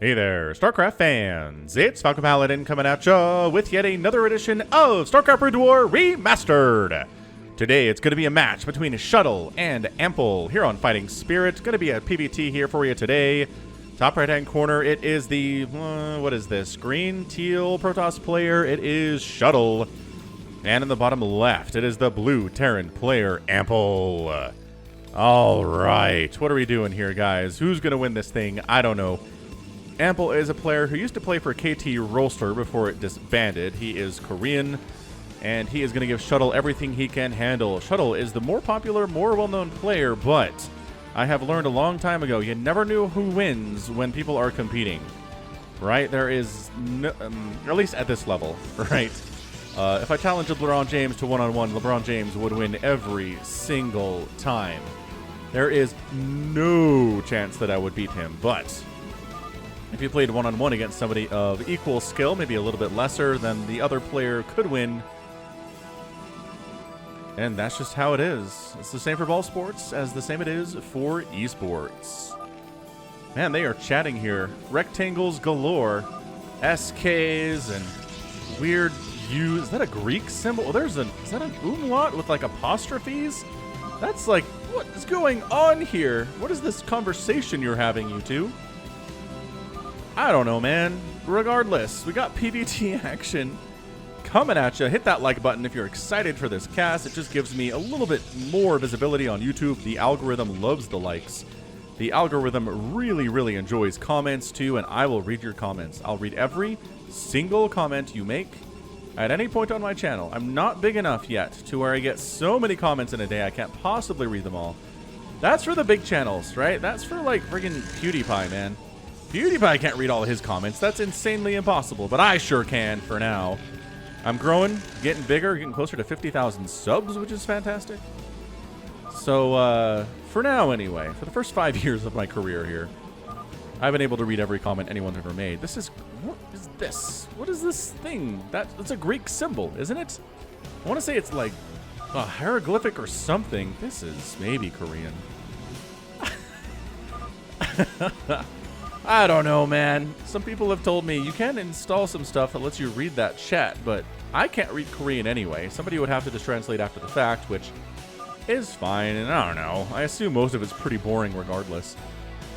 Hey there, StarCraft fans! It's Falcon Paladin coming at ya with yet another edition of StarCraft Brood War Remastered! Today it's going to be a match between Shuttle and Ample here on Fighting Spirit. Going to be a PvT here for you today. Top right hand corner, it is the, what is this? Green, teal, Protoss player, it is Shuttle. And in the bottom left, it is the blue Terran player, Ample. Alright, what are we doing here, guys? Who's going to win this thing? I don't know. Ample is a player who used to play for KT Rolster before it disbanded. He is Korean, and he is going to give Shuttle everything he can handle. Shuttle is the more popular, more well-known player, but I have learned a long time ago, you never knew who wins when people are competing, right? There is, no, at least at this level, right? If I challenged LeBron James to one-on-one, LeBron James would win every single time. There is no chance that I would beat him, but if you played one-on-one against somebody of equal skill, maybe a little bit lesser, then the other player could win. And that's just how it is. It's the same for ball sports as the same it is for esports. Man, they are chatting here. Rectangles galore. SKs and weird U's. Is that a Greek symbol? Oh, is that an umlaut with like apostrophes? That's like, what is going on here? What is this conversation you're having, you two? I don't know, man. Regardless, we got PvT action coming at you. Hit that like button if you're excited for this cast. It just gives me a little bit more visibility on YouTube. The algorithm loves the likes. The algorithm really, really enjoys comments too, and I will read your comments. I'll read every single comment you make at any point on my channel. I'm not big enough yet to where I get so many comments in a day I can't possibly read them all. That's for the big channels, right? That's for like friggin' PewDiePie, man. PewDiePie can't read all of his comments. That's insanely impossible, but I sure can for now. I'm growing, getting bigger, getting closer to 50,000 subs, which is fantastic. So, for now anyway, for the first 5 years of my career here, I've been able to read every comment anyone's ever made. This is, what is this? What is this thing? That's a Greek symbol, isn't it? I want to say it's like a hieroglyphic or something. This is maybe Korean. I don't know, man. Some people have told me you can install some stuff that lets you read that chat, but I can't read Korean anyway. Somebody would have to just translate after the fact, which is fine, and I don't know. I assume most of it's pretty boring regardless.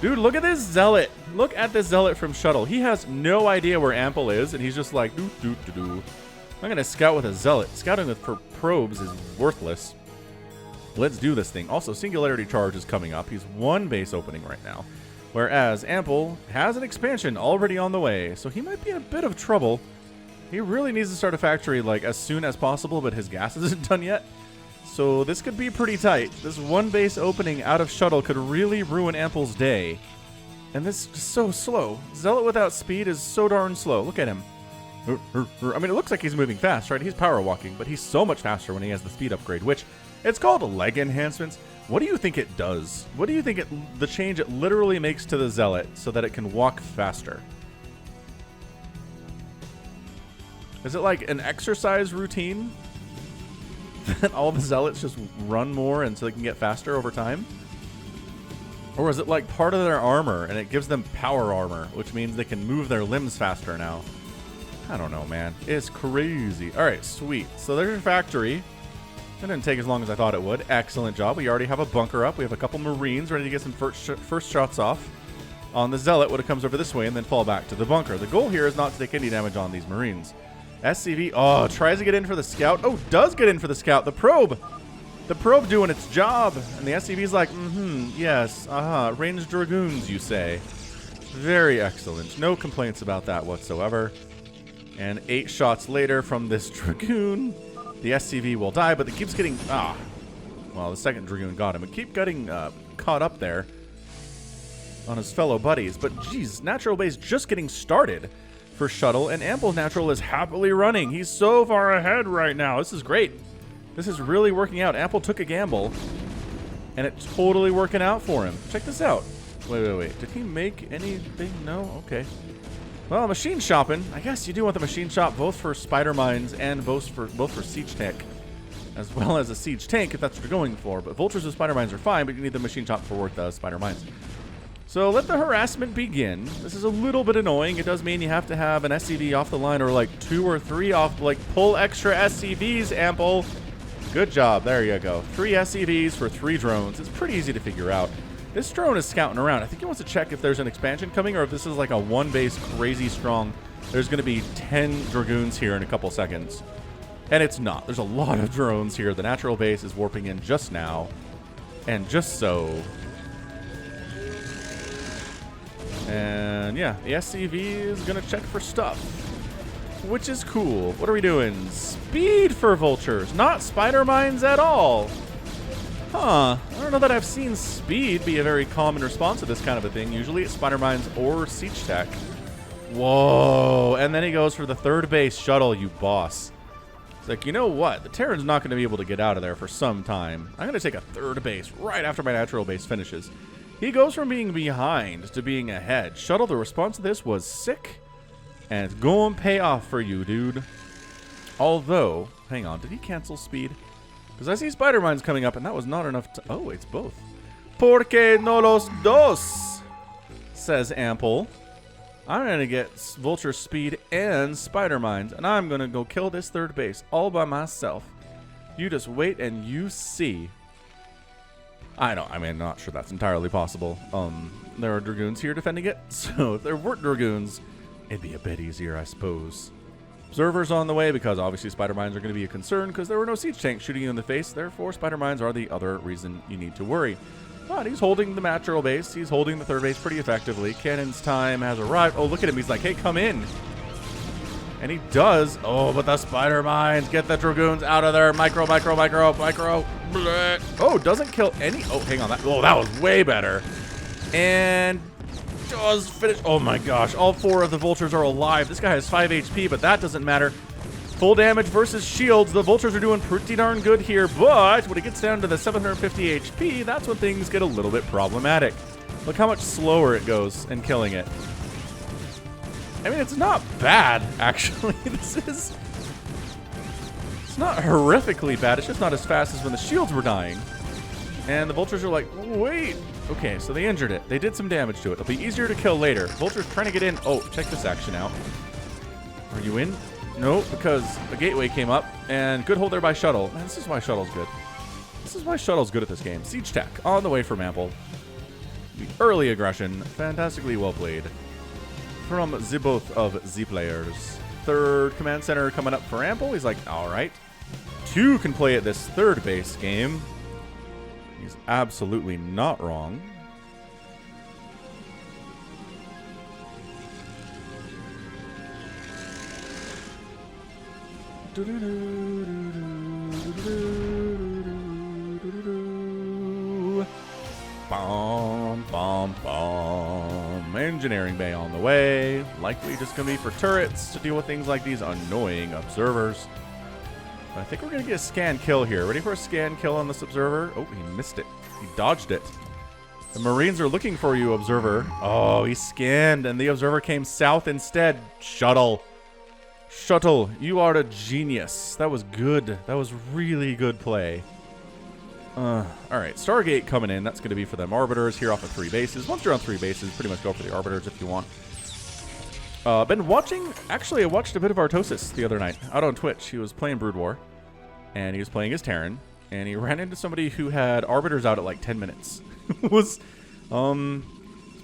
Dude, look at this Zealot. Look at this Zealot from Shuttle. He has no idea where Ample is, and he's just like, doo-doo-doo-doo. I'm going to scout with a Zealot. Scouting with for probes is worthless. Let's do this thing. Also, Singularity Charge is coming up. He's one base opening right now. Whereas Ample has an expansion already on the way, so he might be in a bit of trouble. He really needs to start a factory like as soon as possible, but his gas isn't done yet. So this could be pretty tight. This one base opening out of Shuttle could really ruin Ample's day. And this is so slow. Zealot without speed is so darn slow. Look at him. I mean, it looks like he's moving fast, right? He's power walking, but he's so much faster when he has the speed upgrade, which it's called leg enhancements. What do you think it does? What do you think the change it literally makes to the Zealot so that it can walk faster? Is it like an exercise routine? That all the Zealots just run more and so they can get faster over time? Or is it like part of their armor and it gives them power armor, which means they can move their limbs faster now? I don't know, man. It's crazy. All right, sweet. So there's your factory. It didn't take as long as I thought it would. Excellent job. We already have a bunker up. We have a couple Marines ready to get some first shots off on the Zealot when it comes over this way and then fall back to the bunker. The goal here is not to take any damage on these Marines. SCV, oh, tries to get in for the scout. Oh, does get in for the scout. The probe. The probe doing its job. And the SCV's like, yes, ranged Dragoons, you say. Very excellent. No complaints about that whatsoever. And 8 shots later from this Dragoon, the SCV will die, but it keeps getting, well, the second Dragoon got him. It keeps getting caught up there on his fellow buddies. But, geez, natural base just getting started for Shuttle, and Ample's natural is happily running. He's so far ahead right now. This is great. This is really working out. Ample took a gamble, and it's totally working out for him. Check this out. Wait. Did he make anything? No? Okay. Well, machine shopping. I guess you do want the machine shop both for spider mines and both for siege tech, as well as a siege tank if that's what you're going for. But vultures and spider mines are fine, but you need the machine shop for worth spider mines. So let the harassment begin. This is a little bit annoying. It does mean you have to have an SCV off the line, or like 2 or 3 off, like pull extra SCVs, Ample. Good job. There you go. 3 SCVs for 3 drones. It's pretty easy to figure out. This drone is scouting around. I think he wants to check if there's an expansion coming, or if this is like a 1 base crazy strong. There's going to be 10 Dragoons here in a couple seconds. And it's not. There's a lot of drones here. The natural base is warping in just now. And just so. And yeah, the SCV is going to check for stuff, which is cool. What are we doing? Speed for vultures, not spider mines at all. Huh. I don't know that I've seen speed be a very common response to this kind of a thing. Usually it's spider mines or siege tech. Whoa. And then he goes for the 3rd base shuttle, you boss. It's like, you know what? The Terran's not going to be able to get out of there for some time. I'm going to take a 3rd base right after my natural base finishes. He goes from being behind to being ahead. Shuttle, the response to this was sick. And it's going to pay off for you, dude. Although, hang on, did he cancel speed? Because I see spider mines coming up, and that was not enough to... Oh, it's both. Porque no los dos, says Ample. I'm going to get vulture speed and spider mines, and I'm going to go kill this 3rd base all by myself. You just wait and you see. I mean, I'm not sure that's entirely possible. There are Dragoons here defending it, so if there weren't Dragoons, it'd be a bit easier, I suppose. Observers on the way, because obviously spider mines are going to be a concern because there were no siege tanks shooting you in the face. Therefore, spider mines are the other reason you need to worry. But he's holding the natural base. He's holding the 3rd base pretty effectively. Cannon's time has arrived. Oh, look at him. He's like, hey, come in. And he does. Oh, but the spider mines. Get the Dragoons out of there. Micro. Bleh. Oh, doesn't kill any. Oh, hang on. That was way better. And does finish. Oh, my gosh. All 4 of the vultures are alive. This guy has 5 HP, but that doesn't matter. Full damage versus shields. The vultures are doing pretty darn good here, but when it gets down to the 750 HP, that's when things get a little bit problematic. Look how much slower it goes in killing it. I mean, it's not bad, actually. It's not horrifically bad. It's just not as fast as when the shields were dying. And the vultures are like, wait. Okay, so they injured it. They did some damage to it. It'll be easier to kill later. Vultures trying to get in. Oh, check this action out. Are you in? No, because a gateway came up. And good hold there by Shuttle. Man, this is why Shuttle's good. This is why Shuttle's good at this game. Siege Tech on the way from Ample. The early aggression. Fantastically well played from the both of the players. 3rd command center coming up for Ample. He's like, all right. 2 can play at this 3rd base game. He's absolutely not wrong. Bom, bom, bom. Engineering bay on the way. Likely just going to be for turrets to deal with things like these annoying observers. But I think we're going to get a scan kill here. Ready for a scan kill on this observer? Oh, he missed it. He dodged it. The Marines are looking for you, observer. Oh, he scanned, and the observer came south instead. Shuttle. Shuttle, you are a genius. That was good. That was really good play. All right, Stargate coming in. That's going to be for them Arbiters here off of 3 bases. Once you're on 3 bases, pretty much go for the Arbiters if you want. Been watching... Actually, I watched a bit of Artosis the other night out on Twitch. He was playing Brood War, and he was playing as Terran, and he ran into somebody who had Arbiters out at like 10 minutes. It was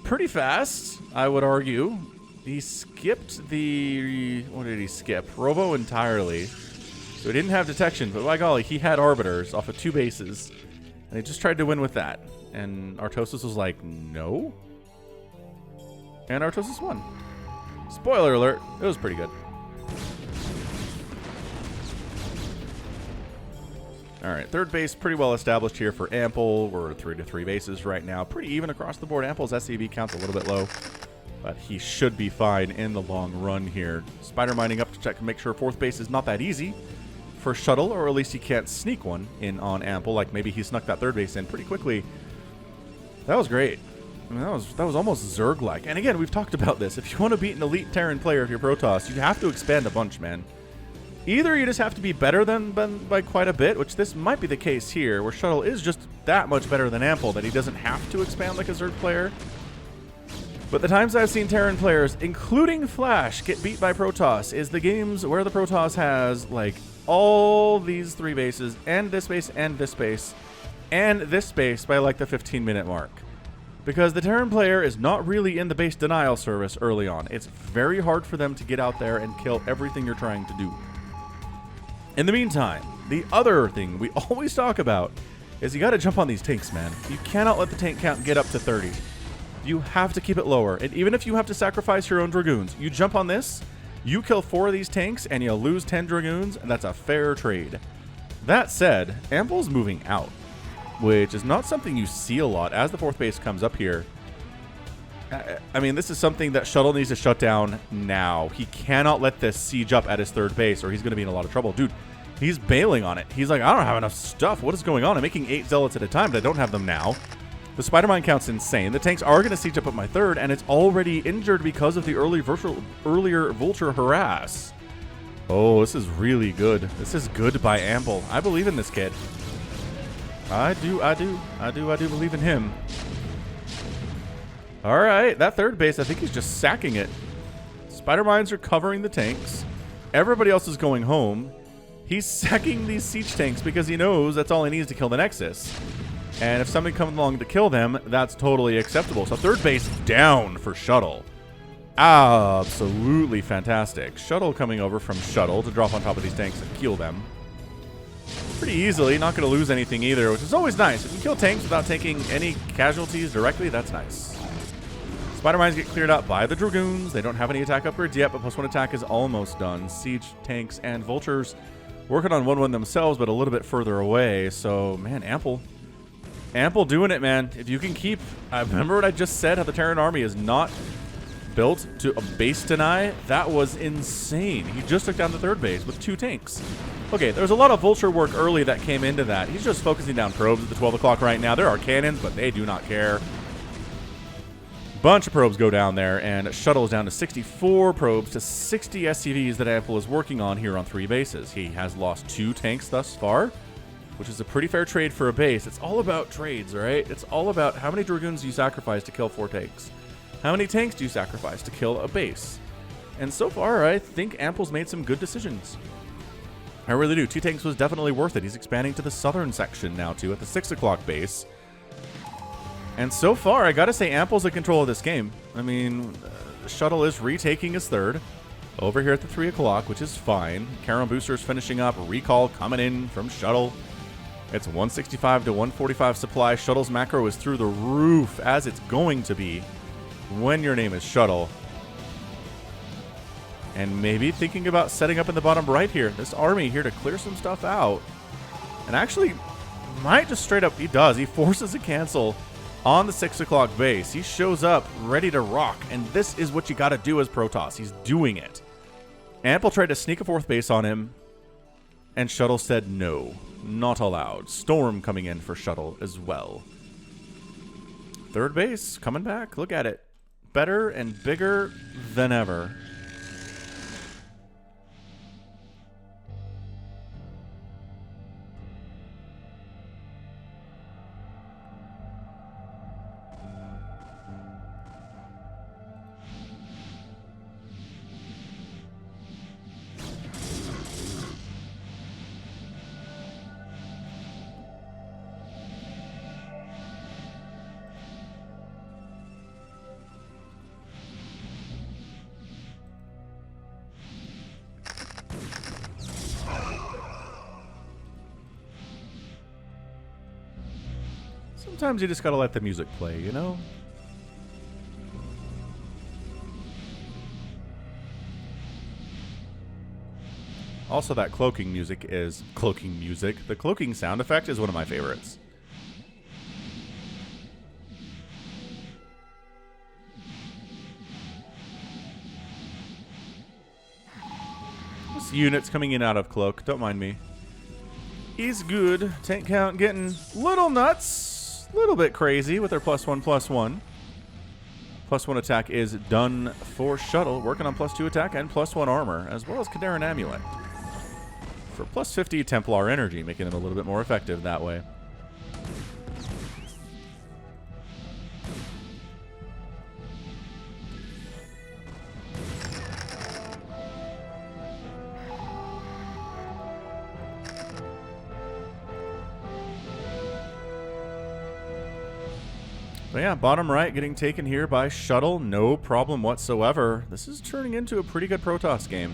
pretty fast, I would argue. He skipped the... What did he skip? Robo entirely. So he didn't have detection, but by golly, he had Arbiters off of 2 bases. And he just tried to win with that. And Artosis was like, no. And Artosis won. Spoiler alert, it was pretty good. Alright, 3rd base pretty well established here for Ample. We're 3-3 bases right now. Pretty even across the board. Ample's SCV count's a little bit low, but he should be fine in the long run here. Spider mining up to check and make sure 4th base is not that easy for Shuttle, or at least he can't sneak one in on Ample. Like maybe he snuck that 3rd base in pretty quickly. That was great. I mean, that was almost Zerg-like. And again, we've talked about this. If you want to beat an elite Terran player if you're Protoss, you have to expand a bunch, man. Either you just have to be better than by quite a bit, which this might be the case here, where Shuttle is just that much better than Ample that he doesn't have to expand like a Zerg player. But the times I've seen Terran players, including Flash, get beat by Protoss is the games where the Protoss has, like, all these 3 bases, and this base, and this base, and this base by, like, the 15-minute mark. Because the Terran player is not really in the base denial service early on. It's very hard for them to get out there and kill everything you're trying to do. In the meantime, the other thing we always talk about is you got to jump on these tanks, man. You cannot let the tank count get up to 30. You have to keep it lower. And even if you have to sacrifice your own Dragoons, you jump on this, you kill 4 of these tanks, and you lose 10 Dragoons, and that's a fair trade. That said, Ample's moving out, which is not something you see a lot as the 4th base comes up here. I mean, this is something that Shuttle needs to shut down now. He cannot let this siege up at his 3rd base, or he's going to be in a lot of trouble. Dude, he's bailing on it. He's like, I don't have enough stuff. What is going on? I'm making 8 Zealots at a time, but I don't have them now. The Spider Mine count's insane. The tanks are going to siege up at my 3rd, and it's already injured because of the earlier Vulture harass. Oh, this is really good. This is good by Ample. I believe in this kid. I do believe in him. All right, that 3rd base, I think he's just sacking it. Spider Mines are covering the tanks. Everybody else is going home. He's sacking these siege tanks because he knows that's all he needs to kill the Nexus. And if somebody comes along to kill them, that's totally acceptable. So 3rd base down for Shuttle. Absolutely fantastic. Shuttle coming over from Shuttle to drop on top of these tanks and kill them. Pretty easily, not going to lose anything either, which is always nice. If you kill tanks without taking any casualties directly, that's nice. Spider Mines get cleared up by the Dragoons. They don't have any attack upgrades yet, but +1 attack is almost done. Siege tanks and Vultures working on 1-1 themselves, but a little bit further away. So, man, Ample doing it, man. If you can keep... I remember what I just said, how the Terran army is not built to a base deny. That was insane. He just took down the 3rd base with 2 tanks. Okay, there's a lot of Vulture work early that came into that. He's just focusing down probes at the 12 o'clock right now. There are cannons, but they do not care. Bunch of probes go down there, and Shuttle is down to 64 probes to 60 SCVs that Ample is working on here on 3 bases. He has lost 2 tanks thus far, which is a pretty fair trade for a base. It's all about trades, all right? It's all about how many Dragoons do you sacrifice to kill 4 tanks? How many tanks do you sacrifice to kill a base? And so far, I think Ample's made some good decisions. I really do. 2 tanks was definitely worth it. He's expanding to the southern section now, too, at the 6 o'clock base. And so far, I gotta say, Ample's in control of this game. I mean, Shuttle is retaking his 3rd over here at the 3 o'clock, which is fine. Charon boosters finishing up. Recall coming in from Shuttle. It's 165 to 145 supply. Shuttle's macro is through the roof, as it's going to be when your name is Shuttle. And maybe thinking about setting up in the bottom right here. This army here to clear some stuff out. And actually, might just straight up, he does. He forces a cancel on the 6 o'clock base. He shows up ready to rock. And this is what you got to do as Protoss. He's doing it. Ample tried to sneak a 4th base on him. And Shuttle said no. Not allowed. Storm coming in for Shuttle as well. 3rd base coming back. Look at it. Better and bigger than ever. Sometimes you just gotta let the music play, you know? Also, that cloaking music is... Cloaking music? The cloaking sound effect is one of my favorites. This unit's coming in out of cloak. Don't mind me. He's good. Tank count getting little nuts. Little bit crazy with their +1/+1. +1 attack is done for Shuttle. Working on +2 attack and +1 armor, as well as Kadaran Amulet. For +50 Templar energy, making them a little bit more effective that way. But yeah, bottom right getting taken here by Shuttle. No problem whatsoever. This is turning into a pretty good Protoss game.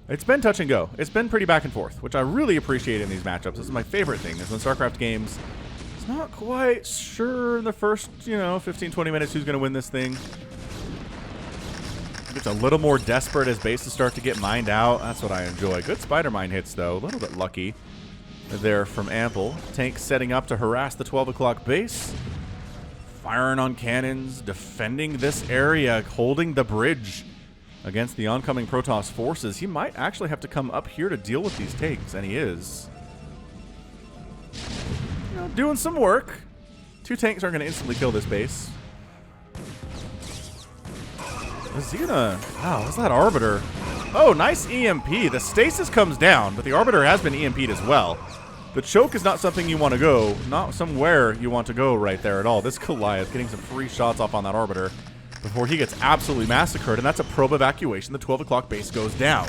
It's been touch and go. It's been pretty back and forth, which I really appreciate in these matchups. This is my favorite thing, is when StarCraft games, it's not quite sure in the first, 15, 20 minutes who's going to win this thing. It's a little more desperate as bases start to get mined out. That's what I enjoy. Good spider mine hits, though. A little bit lucky there from Ample. Tank setting up to harass the 12 o'clock base. Firing on cannons, defending this area, holding the bridge against the oncoming Protoss forces. He might actually have to come up here to deal with these tanks, and he is. Doing some work. 2 tanks aren't going to instantly kill this base. Is he gonna... Wow, what's that Arbiter? Oh, nice EMP. The stasis comes down, but the Arbiter has been EMP'd as well. The choke is not something you want to go. Not somewhere you want to go right there at all. This Goliath getting some free shots off on that Arbiter before he gets absolutely massacred, and that's a probe evacuation. The 12 o'clock base goes down.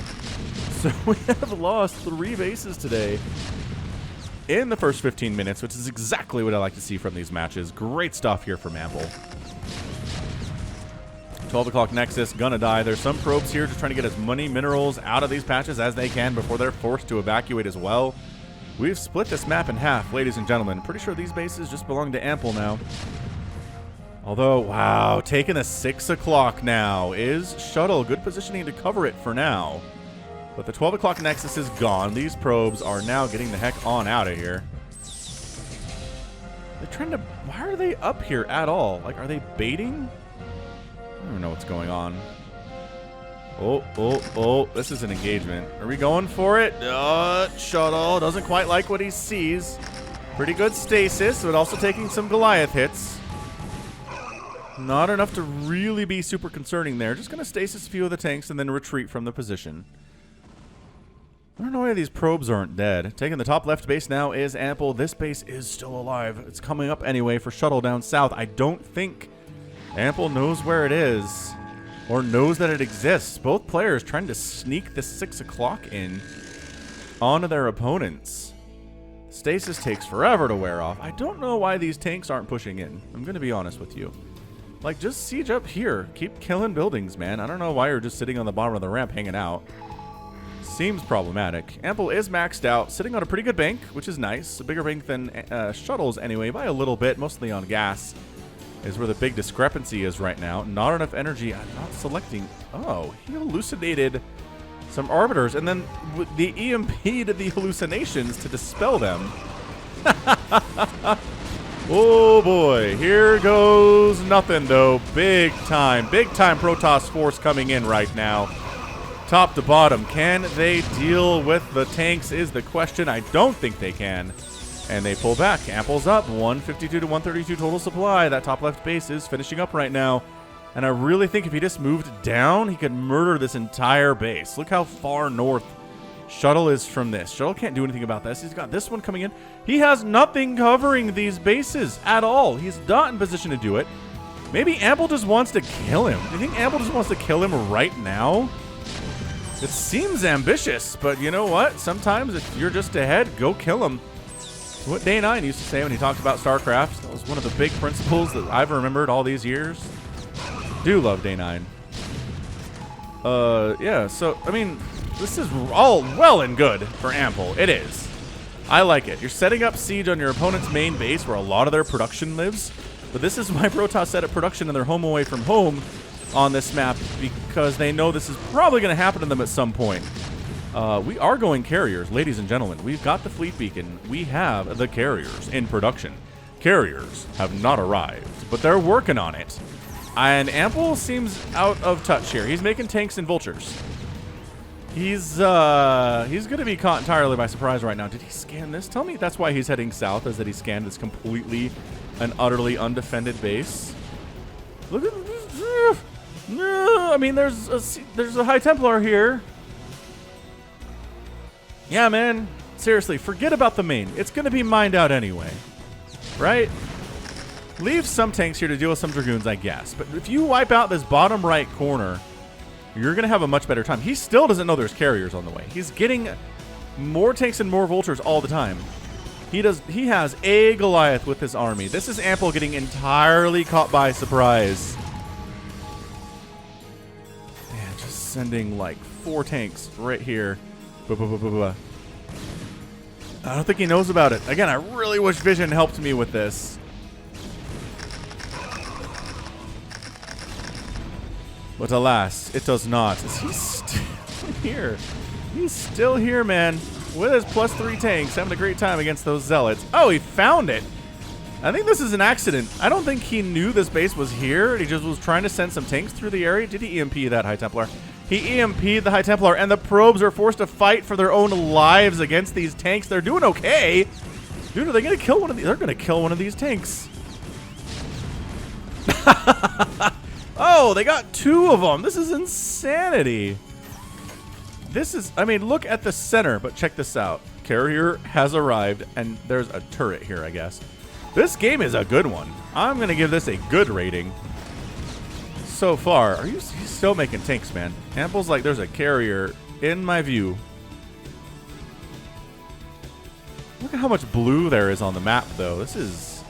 So we have lost 3 bases today in the first 15 minutes, which is exactly what I like to see from these matches. Great stuff here from Ample. 12 o'clock Nexus, gonna die. There's some probes here just trying to get as many minerals out of these patches as they can before they're forced to evacuate as well. We've split this map in half, ladies and gentlemen. Pretty sure these bases just belong to Ample now. Although, wow, taking the 6 o'clock now is Shuttle. Good positioning to cover it for now. But the 12 o'clock Nexus is gone. These probes are now getting the heck on out of here. They're trying to... Why are they up here at all? Like, are they baiting? I don't know what's going on. Oh, this is an engagement. Are we going for it? Shuttle doesn't quite like what he sees. Pretty good stasis, but also taking some Goliath hits. Not enough to really be super concerning there. Just going to stasis a few of the tanks and then retreat from the position. I don't know why these probes aren't dead. Taking the top left base now is Ample. This base is still alive. It's coming up anyway for Shuttle down south. I don't think Ample knows where it is or knows that it exists. Both players trying to sneak the 6 o'clock in onto their opponents. Stasis takes forever to wear off. I don't know why these tanks aren't pushing in. I'm going to be honest with you. Like, just siege up here. Keep killing buildings, man. I don't know why you're just sitting on the bottom of the ramp hanging out. Seems problematic. Ample is maxed out, sitting on a pretty good bank, which is nice. A bigger bank than Shuttle's anyway, by a little bit, mostly on gas. Is where the big discrepancy is right now. Not enough energy. I'm not selecting. Oh, he hallucinated some arbiters, and then the EMP'd the hallucinations to dispel them. Oh boy, here goes nothing though. Big time Protoss force coming in right now. Top to bottom, can they deal with the tanks is the question. I don't think they can. And they pull back. Ample's up, 152 to 132 total supply. That top left base is finishing up right now. And I really think if he just moved down, he could murder this entire base. Look how far north Shuttle is from this. Shuttle can't do anything about this. He's got this one coming in. He has nothing covering these bases at all. He's not in position to do it. Maybe Ample just wants to kill him. Do you think Ample just wants to kill him right now? It seems ambitious, but you know what? Sometimes if you're just ahead, go kill him. What Day 9 used to say when he talked about StarCraft. That was one of the big principles that I've remembered all these years. Do love Day 9. Yeah, so, I mean, this is all well and good for Ample. It is. I like it. You're setting up siege on your opponent's main base where a lot of their production lives. But this is why Protoss set up production in their home away from home on this map, because they know this is probably going to happen to them at some point. We are going carriers, ladies and gentlemen. We've got the fleet beacon. We have the carriers in production. Carriers have not arrived, but they're working on it. And Ample seems out of touch here. He's making tanks and vultures. He's going to be caught entirely by surprise right now. Did he scan this? Tell me that's why he's heading south, is that he scanned this completely and utterly undefended base. Look at this. I mean, there's a High Templar here. Yeah, man. Seriously, forget about the main. It's going to be mined out anyway. Right? Leave some tanks here to deal with some Dragoons, I guess. But if you wipe out this bottom right corner, you're going to have a much better time. He still doesn't know there's carriers on the way. He's getting more tanks and more vultures all the time. He has a Goliath with his army. This is Ample getting entirely caught by surprise. Man, just sending like 4 tanks right here. I don't think he knows about it. Again, I really wish Vision helped me with this. But alas, it does not. Is he still here? He's still here, man. With his +3 tanks, having a great time against those zealots. Oh, he found it. I think this is an accident. I don't think he knew this base was here. He just was trying to send some tanks through the area. Did he EMP that High Templar? He EMP'd the High Templar, and the probes are forced to fight for their own lives against these tanks. They're doing okay. Dude, are they going to kill one of these? They're going to kill one of these tanks. Oh, they got 2 of them. This is insanity. This is, I mean, look at the center, but check this out. Carrier has arrived, and there's a turret here, I guess. This game is a good one. I'm going to give this a good rating. So far, he's still making tanks, man. Ample's like, there's a carrier in my view. Look at how much blue there is on the map, though. This is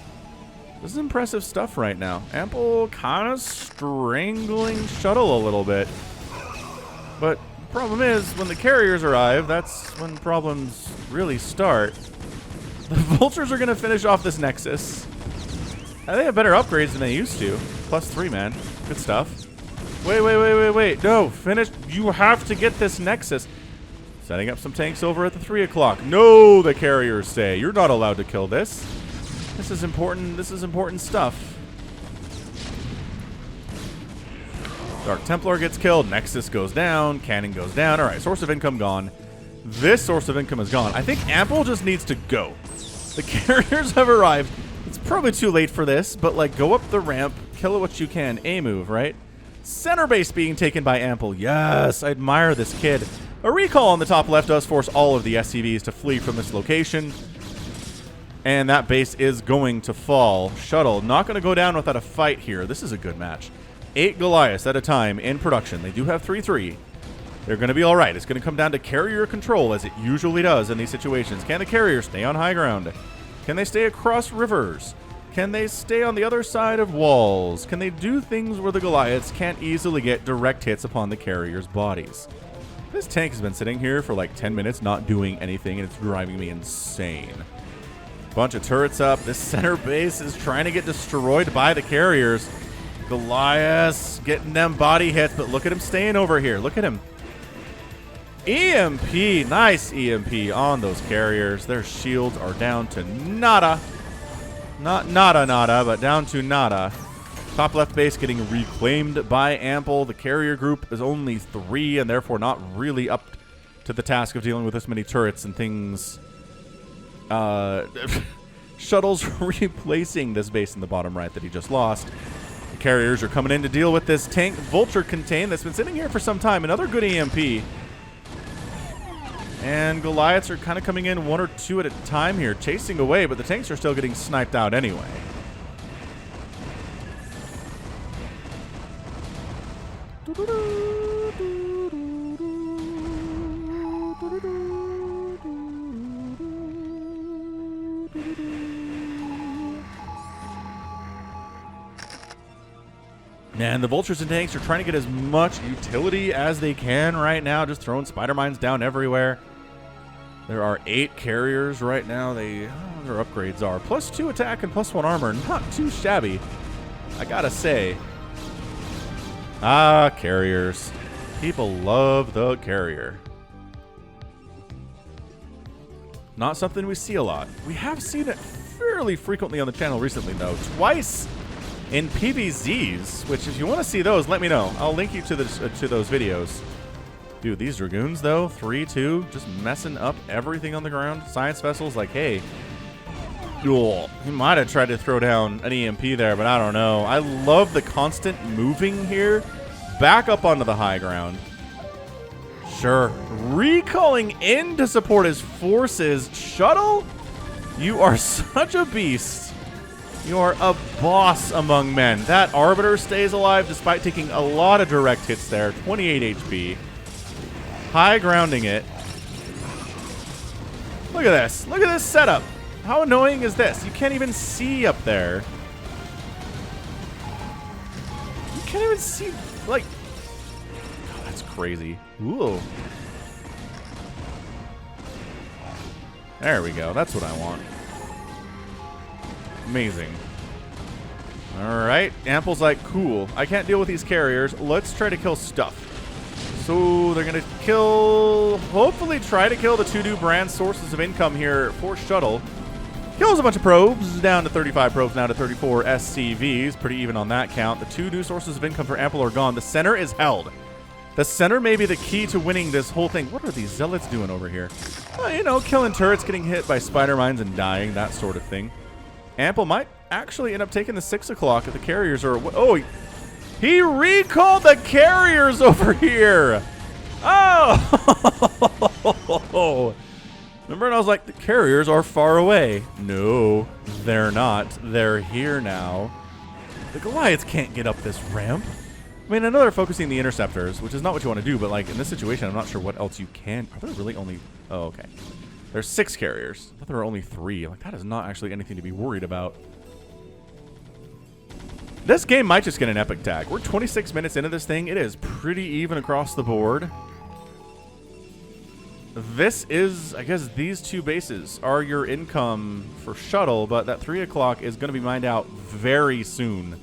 impressive stuff right now. Ample kind of strangling Shuttle a little bit. But the problem is, when the carriers arrive, that's when problems really start. The Vultures are going to finish off this Nexus. They have better upgrades than they used to. +3, man. Good stuff. Wait. No, finish. You have to get this Nexus. Setting up some tanks over at the 3 o'clock. No, the carriers say. You're not allowed to kill this. This is important. This is important stuff. Dark Templar gets killed. Nexus goes down. Cannon goes down. All right, source of income gone. This source of income is gone. I think Ample just needs to go. The carriers have arrived. It's probably too late for this, but like go up the ramp, kill it what you can. A move, right? Center base being taken by Ample. Yes, I admire this kid. A recall on the top left does force all of the SCVs to flee from this location. And that base is going to fall. Shuttle not going to go down without a fight here. This is a good match. 8 Goliaths at a time in production. They do have 3-3. They're going to be all right. It's going to come down to carrier control, as it usually does in these situations. Can the carrier stay on high ground? Can they stay across rivers? Can they stay on the other side of walls? Can they do things where the Goliaths can't easily get direct hits upon the carrier's bodies? This tank has been sitting here for like 10 minutes not doing anything, and it's driving me insane. Bunch of turrets up. This center base is trying to get destroyed by the carriers. Goliaths getting them body hits, but look at him staying over here. Look at him. EMP. Nice EMP on those carriers. Their shields are down to nada. Not nada, but down to nada. Top left base getting reclaimed by Ample. The carrier group is only 3 and therefore not really up to the task of dealing with this many turrets and things. Shuttle's replacing this base in the bottom right that he just lost. The carriers are coming in to deal with this tank Vulture contain that's been sitting here for some time. Another good EMP. And Goliaths are kind of coming in 1 or 2 at a time here, chasing away, but the tanks are still getting sniped out anyway. And the Vultures and tanks are trying to get as much utility as they can right now, just throwing spider mines down everywhere. There are 8 carriers right now. Their upgrades are +2 attack and +1 armor. Not too shabby, I gotta say. Ah, carriers. People love the carrier. Not something we see a lot. We have seen it fairly frequently on the channel recently, though. Twice in PVZs, which if you want to see those, let me know. I'll link you to those videos. Dude, these Dragoons, though, 3-2, just messing up everything on the ground. Science Vessel's like, hey, cool. He might have tried to throw down an EMP there, but I don't know. I love the constant moving here. Back up onto the high ground. Sure. Recalling in to support his forces. Shuttle, you are such a beast. You are a boss among men. That Arbiter stays alive despite taking a lot of direct hits there. 28 HP. High grounding it. Look at this. Look at this setup. How annoying is this? You can't even see up there. You can't even see, like... God, that's crazy. Ooh. There we go. That's what I want. Amazing. Alright. Ample's like, cool. I can't deal with these carriers. Let's try to kill stuff. So they're going to kill... Hopefully try to kill the two new brand sources of income here for Shuttle. Kills a bunch of probes. Down to 35 probes, now to 34 SCVs. Pretty even on that count. The two new sources of income for Ample are gone. The center is held. The center may be the key to winning this whole thing. What are these zealots doing over here? Well, you know, killing turrets, getting hit by spider mines and dying, that sort of thing. Ample might actually end up taking the 6 o'clock if the carriers are... Oh, he recalled the carriers over here. Oh! Remember when I was like, the carriers are far away? No, they're not. They're here now. The Goliaths can't get up this ramp. I mean, I know they're focusing the interceptors, which is not what you want to do, but like in this situation, I'm not sure what else you can. Are there really only... Oh, okay. There's 6 carriers. I thought there were only 3. Like, that is not actually anything to be worried about. This game might just get an epic tag. We're 26 minutes into this thing. It is pretty even across the board. This is, I guess, these two bases are your income for Shuttle, but that 3 o'clock is going to be mined out very soon.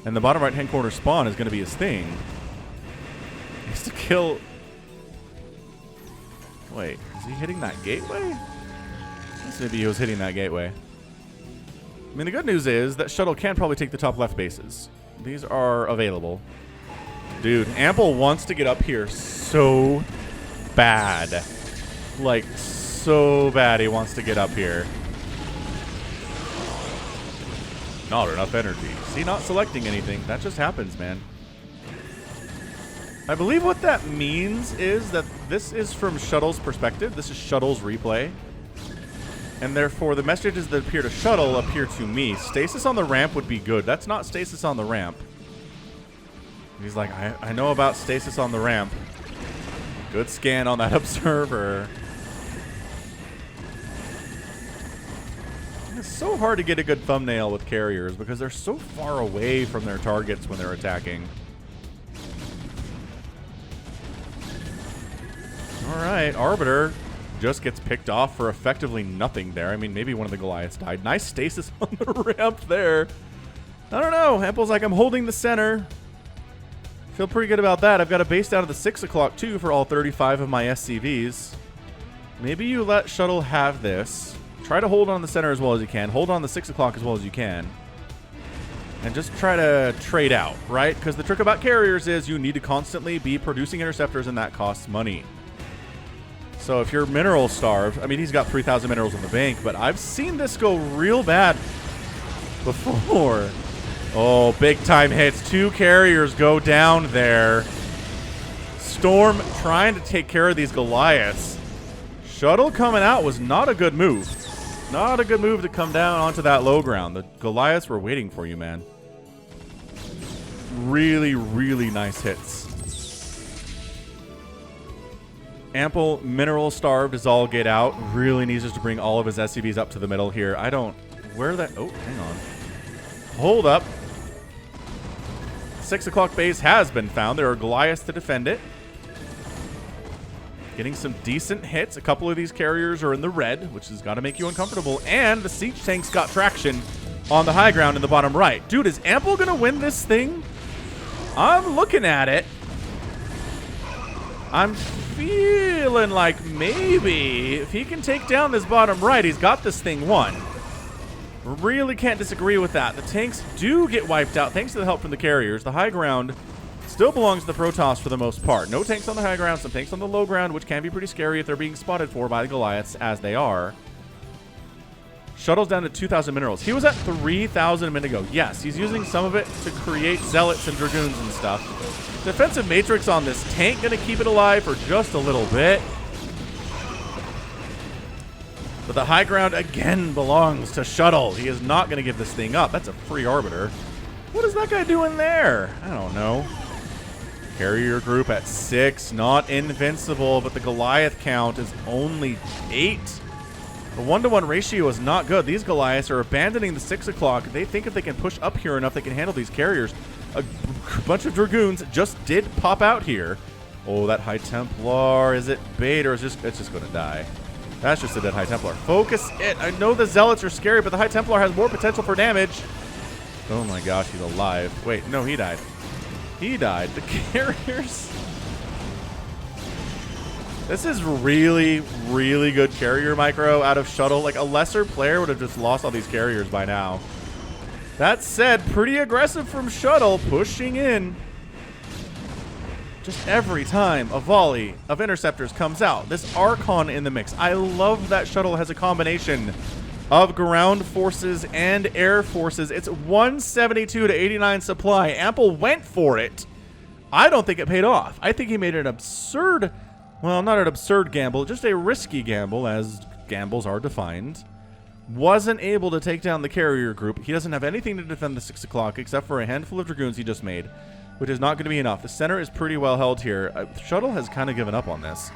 And the bottom right-hand corner spawn is going to be his thing. He has to kill... Wait, is he hitting that gateway? I guess maybe he was hitting that gateway. I mean, the good news is that Shuttle can probably take the top left bases. These are available. Dude, Ample wants to get up here so bad. Like, so bad he wants to get up here. Not enough energy. See, not selecting anything. That just happens, man. I believe what that means is that this is from Shuttle's perspective. This is Shuttle's replay. And therefore, the messages that appear to Shuttle appear to me. Stasis on the ramp would be good. That's not stasis on the ramp. He's like, I know about stasis on the ramp. Good scan on that observer. It's so hard to get a good thumbnail with carriers because they're so far away from their targets when they're attacking. Alright, Arbiter just gets picked off for effectively nothing there. I mean, maybe one of the Goliaths died. Nice stasis on the ramp there. I don't know. Ample's like, I'm holding the center. Feel pretty good about that. I've got a base down to the 6 o'clock, too, for all 35 of my SCVs. Maybe you let Shuttle have this. Try to hold on the center as well as you can. Hold on the 6 o'clock as well as you can. And just try to trade out, right? Because the trick about carriers is you need to constantly be producing interceptors, and that costs money. So if you're mineral starved, I mean, he's got 3,000 minerals in the bank, but I've seen this go real bad before. Oh, big time hits. 2 carriers go down there. Storm trying to take care of these Goliaths. Shuttle coming out was not a good move. Not a good move to come down onto that low ground. The Goliaths were waiting for you, man. Really, really nice hits. Ample mineral starved as all get out. Really needs us to bring all of his SCVs up to the middle here. I don't... Where that... Oh, hang on. Hold up. 6 o'clock base has been found. There are Goliaths to defend it. Getting some decent hits. A couple of these carriers are in the red, which has got to make you uncomfortable. And the siege tanks got traction on the high ground in the bottom right. Dude, is Ample going to win this thing? I'm looking at it. I'm feeling like maybe if he can take down this bottom right, he's got this thing won. Really can't disagree with that. The tanks do get wiped out thanks to the help from the carriers. The high ground still belongs to the Protoss for the most part. No tanks on the high ground, some tanks on the low ground, which can be pretty scary if they're being spotted for by the Goliaths, as they are. Shuttle's down to 2,000 minerals. He was at 3,000 a minute ago. Yes, he's using some of it to create zealots and dragoons and stuff. Defensive matrix on this tank going to keep it alive for just a little bit. But the high ground again belongs to Shuttle. He is not going to give this thing up. That's a free Arbiter. What is that guy doing there? I don't know. Carrier group at 6. Not invincible, but the Goliath count is only 8. The 1-to-1 ratio is not good. These Goliaths are abandoning the 6 o'clock. They think if they can push up here enough, they can handle these carriers. A bunch of Dragoons just did pop out here. Oh, that High Templar. Is it bait or is it's just going to die? That's just a dead High Templar. Focus it. I know the Zealots are scary, but the High Templar has more potential for damage. Oh my gosh, he's alive. Wait, no, he died. He died. The carriers. This is really, really good carrier micro out of Shuttle. Like, a lesser player would have just lost all these carriers by now. That said, pretty aggressive from Shuttle, pushing in. Just every time a volley of interceptors comes out, this Archon in the mix. I love that Shuttle has a combination of ground forces and air forces. It's 172 to 89 supply. Ample went for it. I don't think it paid off. I think he made an absurd... Well, not an absurd gamble, just a risky gamble, as gambles are defined. Wasn't able to take down the carrier group. He doesn't have anything to defend the 6 o'clock except for a handful of Dragoons he just made, which is not going to be enough. The center is pretty well held here. Shuttle has kind of given up on this,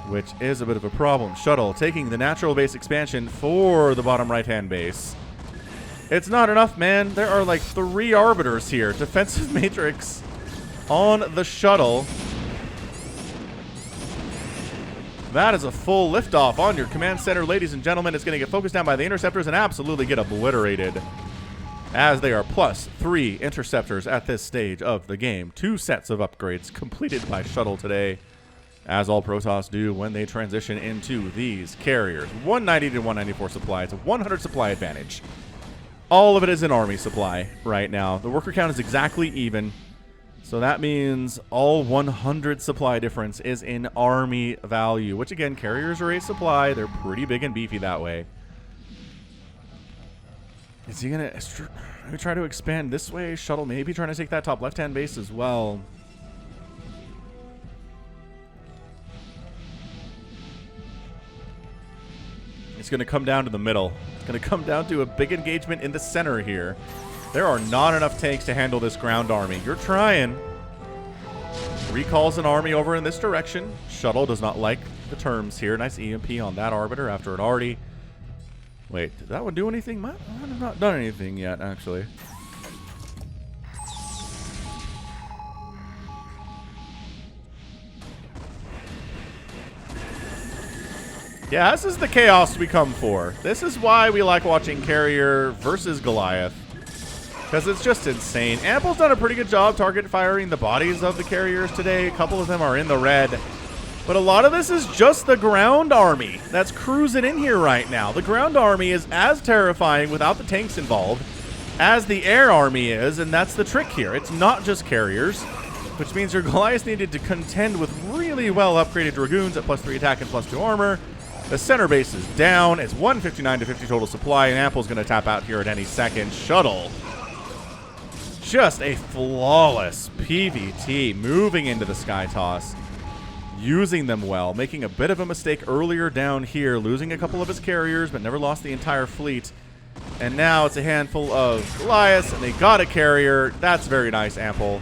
which is a bit of a problem. Shuttle taking the natural base expansion for the bottom right-hand base. It's not enough, man. There are like 3 arbiters here. Defensive matrix on the Shuttle. That is a full liftoff on your command center, ladies and gentlemen. It's going to get focused down by the interceptors and absolutely get obliterated, as they are +3 interceptors at this stage of the game. 2 sets of upgrades completed by Shuttle today, as all Protoss do when they transition into these carriers. 190 to 194 supply. It's a 100 supply advantage. All of it is in army supply right now. The worker count is exactly even. So that means all 100 supply difference is in army value, which again, carriers are 8 supply. They're pretty big and beefy that way. Is he going to try to expand this way? Shuttle maybe trying to take that top left-hand base as well. It's going to come down to the middle. It's going to come down to a big engagement in the center here. There are not enough tanks to handle this ground army. You're trying. Recalls an army over in this direction. Shuttle does not like the terms here. Nice EMP on that arbiter after it already... Wait, did that one do anything? Might have not done anything yet, actually. Yeah, this is the chaos we come for. This is why we like watching Carrier versus Goliath. Because it's just insane. Ample's done a pretty good job target firing the bodies of the carriers today. A couple of them are in the red. But a lot of this is just the ground army that's cruising in here right now. The ground army is as terrifying without the tanks involved as the air army is, and that's the trick here. It's not just carriers, which means your Goliaths needed to contend with really well upgraded Dragoons at +3 attack and +2 armor. The center base is down. It's 159 to 50 total supply, and Ample's going to tap out here at any second. Shuttle. Just a flawless PVT moving into the Sky Toss. Using them well, making a bit of a mistake earlier down here, losing a couple of his carriers, but never lost the entire fleet. And now it's a handful of Goliaths, and they got a carrier. That's very nice, Ample.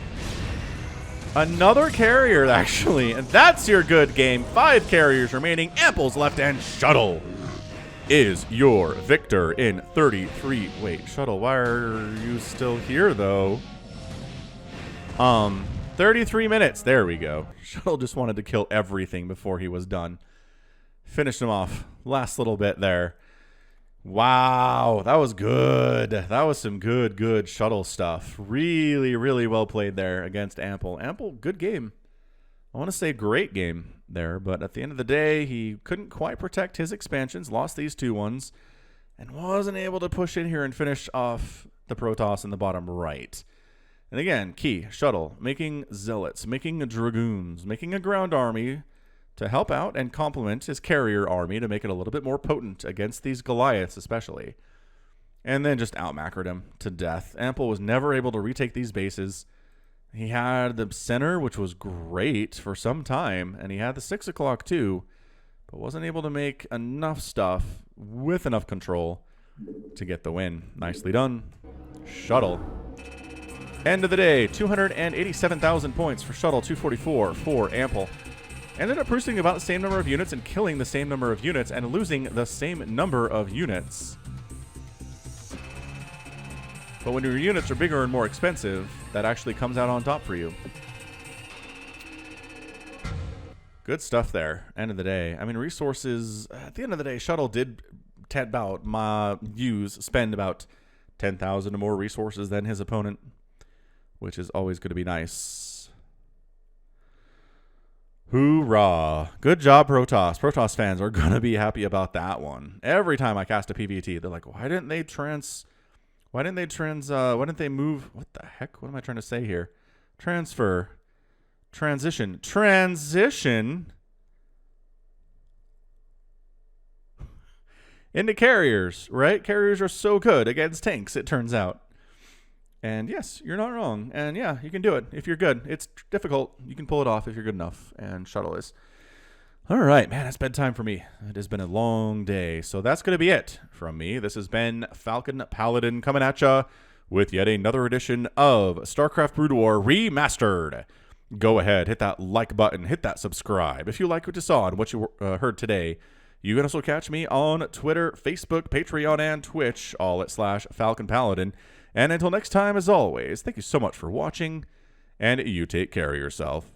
Another carrier, actually, and that's your good game. 5 carriers remaining. Ample's left, and Shuttle is your victor in 33. Wait, Shuttle, why are you still here, though? 33 minutes. There we go. Shuttle just wanted to kill everything before he was done. Finished him off. Last little bit there. Wow, that was good. That was some good Shuttle stuff. Really, really well played there against Ample. Ample, good game. I want to say great game there, but at the end of the day, he couldn't quite protect his expansions, lost these 2 ones, and wasn't able to push in here and finish off the Protoss in the bottom right. And again, key, Shuttle, making Zealots, making Dragoons, making a ground army to help out and complement his carrier army to make it a little bit more potent against these Goliaths especially. And then just outmackered him to death. Ample was never able to retake these bases. He had the center, which was great for some time, and he had the 6 o'clock too, but wasn't able to make enough stuff with enough control to get the win. Nicely done. Shuttle. End of the day, 287,000 points for Shuttle, 244 for Ample. Ended up producing about the same number of units and killing the same number of units and losing the same number of units. But when your units are bigger and more expensive, that actually comes out on top for you. Good stuff there. End of the day. I mean, resources, at the end of the day, Shuttle did spend about 10,000 or more resources than his opponent, which is always going to be nice. Hoorah. Good job, Protoss. Protoss fans are going to be happy about that one. Every time I cast a PVT, they're like, why didn't they move? What the heck? What am I trying to say here? Transition into carriers, right? Carriers are so good against tanks, it turns out. And yes, you're not wrong. And yeah, you can do it if you're good. It's difficult. You can pull it off if you're good enough. And Shuttle is. All right, man, it's bedtime for me. It has been a long day. So that's going to be it from me. This has been Falcon Paladin coming at ya with yet another edition of StarCraft Brood War Remastered. Go ahead, hit that like button, hit that subscribe. If you like what you saw and what you heard today, you can also catch me on Twitter, Facebook, Patreon, and Twitch, all at /Falcon Paladin. And until next time, as always, thank you so much for watching, and you take care of yourself.